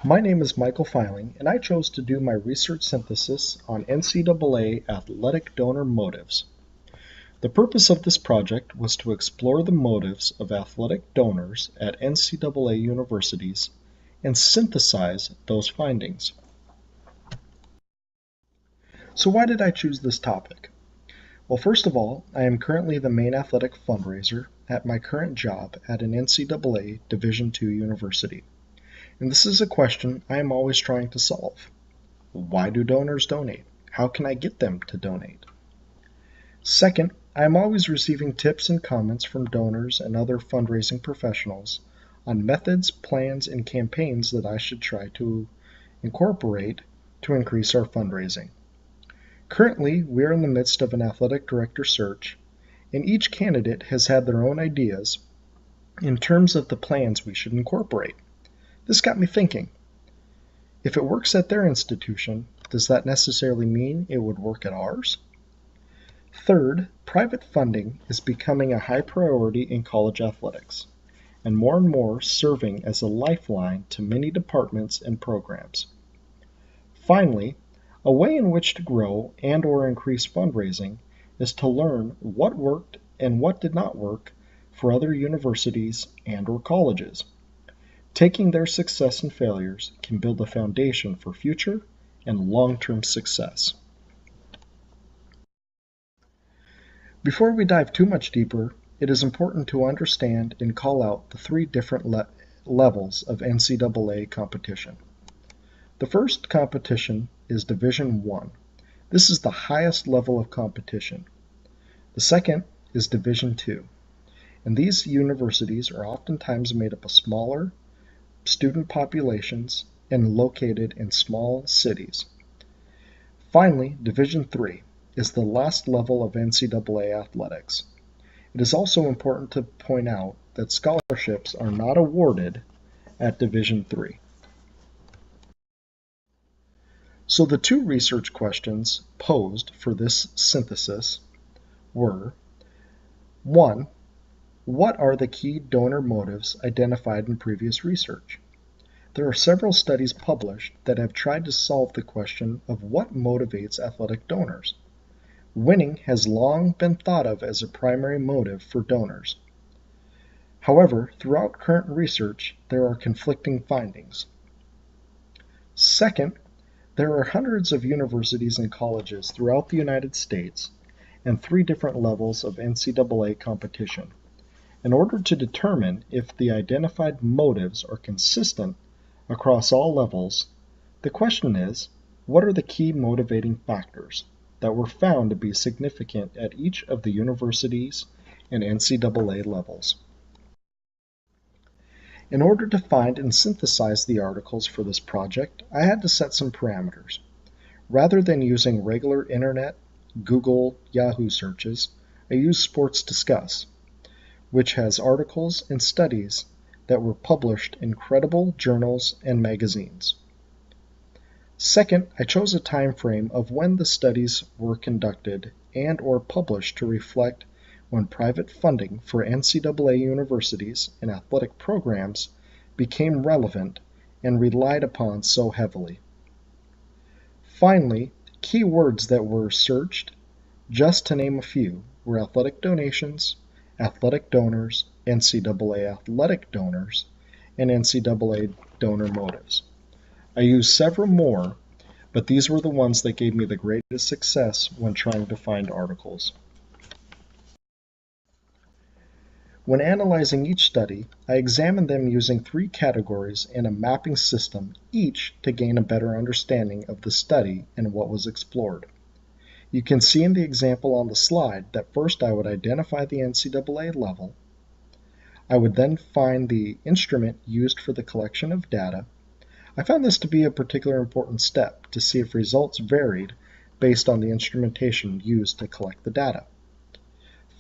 My name is Michael Filing, and I chose to do my research synthesis on NCAA athletic donor motives. The purpose of this project was to explore the motives of athletic donors at NCAA universities and synthesize those findings. So why did I choose this topic? Well, first of all, I am currently the main athletic fundraiser at my current job at an NCAA Division II university. And this is a question I am always trying to solve. Why do donors donate? How can I get them to donate? Second, I am always receiving tips and comments from donors and other fundraising professionals on methods, plans, and campaigns that I should try to incorporate to increase our fundraising. Currently, we are in the midst of an athletic director search, and each candidate has had their own ideas in terms of the plans we should incorporate. This got me thinking. If it works at their institution, does that necessarily mean it would work at ours? Third, private funding is becoming a high priority in college athletics, and more serving as a lifeline to many departments and programs. Finally, a way in which to grow and/or increase fundraising is to learn what worked and what did not work for other universities and/or colleges. Taking their success and failures can build a foundation for future and long-term success. Before we dive too much deeper, it is important to understand and call out the three different levels of NCAA competition. The first competition is Division I. This is the highest level of competition. The second is Division II, and these universities are oftentimes made up of smaller student populations and located in small cities. Finally, Division III is the last level of NCAA athletics. It is also important to point out that scholarships are not awarded at Division III. So the two research questions posed for this synthesis were: 1. What are the key donor motives identified in previous research? There are several studies published that have tried to solve the question of what motivates athletic donors. Winning has long been thought of as a primary motive for donors. However, throughout current research, there are conflicting findings. Second, there are hundreds of universities and colleges throughout the United States and three different levels of NCAA competition. In order to determine if the identified motives are consistent across all levels, the question is, what are the key motivating factors that were found to be significant at each of the universities and NCAA levels? In order to find and synthesize the articles for this project, I had to set some parameters. Rather than using regular internet, Google, Yahoo searches, I used Sports Discuss, which has articles and studies that were published in credible journals and magazines. Second, I chose a time frame of when the studies were conducted and/or published to reflect when private funding for NCAA universities and athletic programs became relevant and relied upon so heavily. Finally, key words that were searched, just to name a few, were athletic donations, athletic donors, NCAA athletic donors, and NCAA donor motives. I used several more, but these were the ones that gave me the greatest success when trying to find articles. When analyzing each study, I examined them using three categories and a mapping system, each to gain a better understanding of the study and what was explored. You can see in the example on the slide that first I would identify the NCAA level. I would then find the instrument used for the collection of data. I found this to be a particularly important step to see if results varied based on the instrumentation used to collect the data.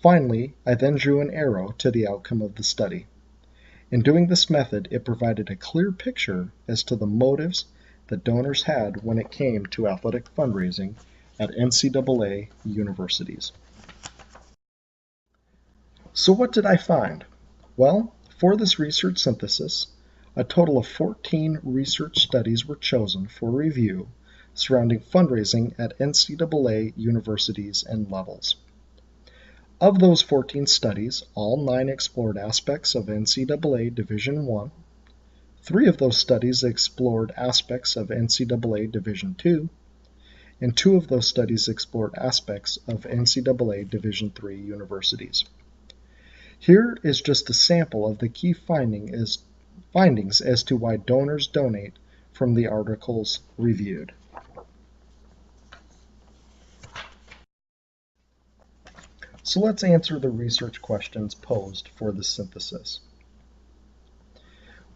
Finally, I then drew an arrow to the outcome of the study. In doing this method, it provided a clear picture as to the motives that donors had when it came to athletic fundraising at NCAA universities. So what did I find? Well, for this research synthesis, A total of 14 research studies were chosen for review surrounding fundraising at NCAA universities and levels. Of those 14 studies, all 9 explored aspects of NCAA Division I. 3 of those studies explored aspects of NCAA Division II, and 2 of those studies explored aspects of NCAA Division III universities. Here is just a sample of the key findings as to why donors donate from the articles reviewed. So let's answer the research questions posed for the synthesis.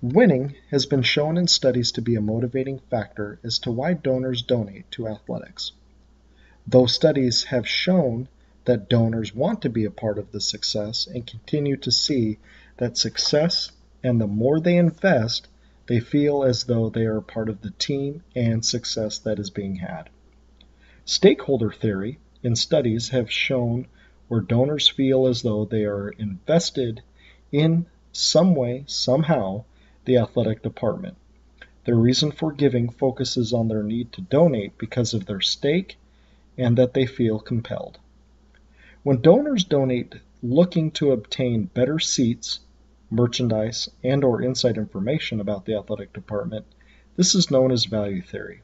Winning has been shown in studies to be a motivating factor as to why donors donate to athletics. Those studies have shown that donors want to be a part of the success and continue to see that success, and the more they invest, they feel as though they are a part of the team and success that is being had. Stakeholder theory in studies have shown where donors feel as though they are invested in some way, somehow, the athletic department. Their reason for giving focuses on their need to donate because of their stake and that they feel compelled. When donors donate looking to obtain better seats, merchandise, and/or inside information about the athletic department, this is known as value theory.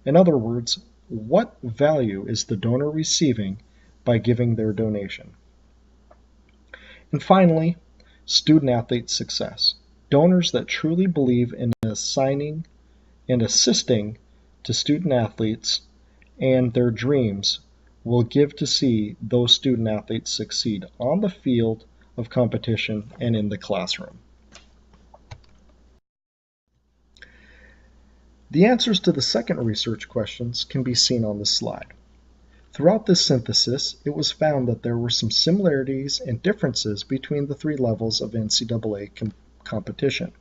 In other words, what value is the donor receiving by giving their donation? And finally, student-athlete success. Donors that truly believe in assigning and assisting to student-athletes and their dreams will give to see those student-athletes succeed on the field of competition and in the classroom. The answers to the second research questions can be seen on this slide. Throughout this synthesis, it was found that there were some similarities and differences between the 3 levels of NCAA competition.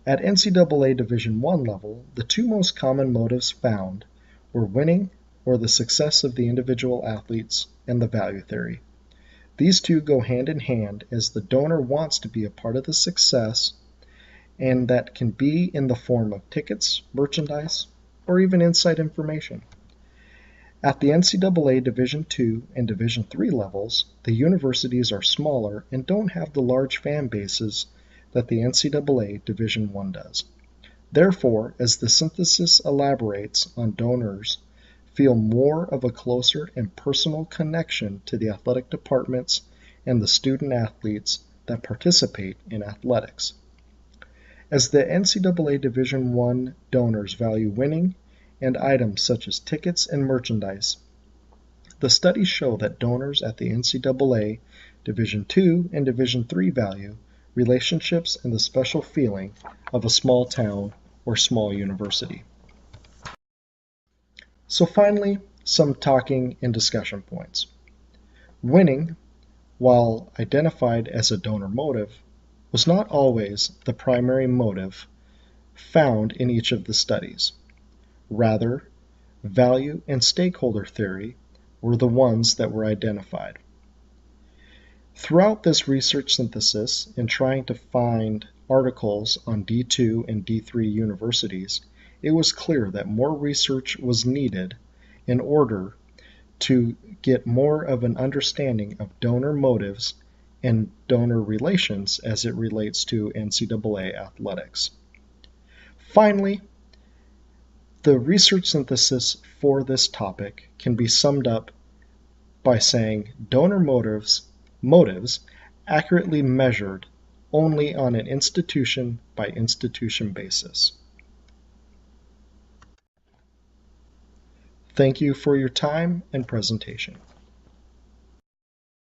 At NCAA Division I level, the 2 most common motives found were winning, or the success of the individual athletes, and the value theory. These 2 go hand in hand as the donor wants to be a part of the success, and that can be in the form of tickets, merchandise, or even inside information. At the NCAA Division II and Division III levels, the universities are smaller and don't have the large fan bases that the NCAA Division I does. Therefore, as the synthesis elaborates on donors feel more of a closer and personal connection to the athletic departments and the student athletes that participate in athletics. As the NCAA Division I donors value winning and items such as tickets and merchandise, the studies show that donors at the NCAA Division II and Division III value relationships and the special feeling of a small town or small university. So finally, some talking and discussion points. Winning, while identified as a donor motive, was not always the primary motive found in each of the studies. Rather, value and stakeholder theory were the ones that were identified. Throughout this research synthesis, in trying to find articles on D2 and D3 universities, it was clear that more research was needed in order to get more of an understanding of donor motives and donor relations as it relates to NCAA athletics. Finally, the research synthesis for this topic can be summed up by saying donor motives accurately measured only on an institution by institution basis. Thank you for your time and presentation.